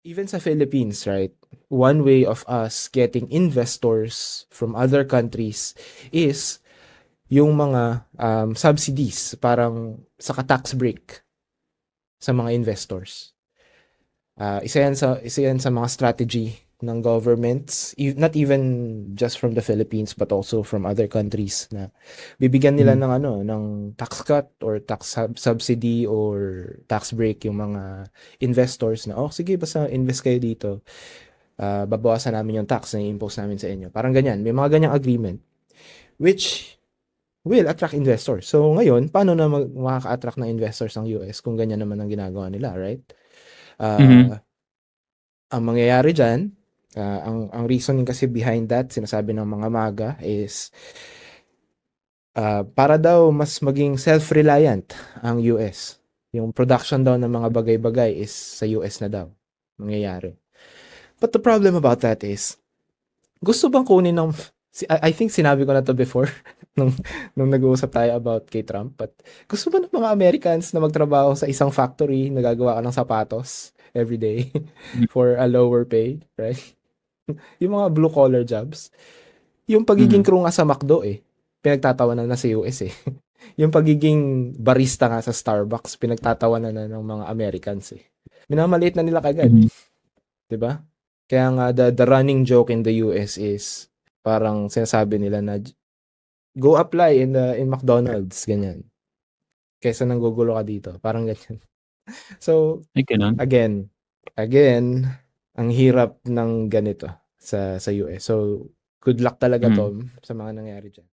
even sa Philippines, right? One way of us getting investors from other countries is yung mga subsidies, parang saka tax break sa mga investors. Isa yan sa mga strategy ng governments, not even just from the Philippines but also from other countries, na bibigyan nila Mhm. ng ng tax cut or tax subsidy or tax break yung mga investors na, oh sige, basta invest kayo dito, babawasan namin yung tax na i-impose namin sa inyo. Parang ganyan. May mga ganyang agreement which will attract investors. So ngayon, paano na makaka-attract ng investors ng US kung ganyan naman ang ginagawa nila, right? Mhm. Uh, ang mangyayari diyan, ang reasoning kasi behind that, sinasabi ng mga MAGA is para daw mas maging self-reliant ang US. Yung production daw ng mga bagay-bagay is sa US na daw mangyayari. But the problem about that is, gusto bang kunin ng I think sinabi ko na to before nung nag-uusap tayo about kay Trump, but gusto ba ng mga Americans na magtrabaho sa isang factory na gagawa ka ng sapatos every day Mhm. for a lower pay, right? Yung mga blue collar jobs. Yung pagiging Mhm. crew nga sa McDo pinagtatawanan na sa US eh. Yung pagiging barista nga sa Starbucks, pinagtatawanan na ng mga Americans eh. Minamaliit na nila kagad, Mhm. 'di ba? Kaya nga the running joke in the US is parang sinasabi nila na go apply in McDonald's, ganyan. Kaysa nanggugulo ka dito, parang ganyan. So, Ay, gano'n? again, ang hirap ng ganito sa US. So, good luck talaga Mhm. Tom sa mga nangyari diyan.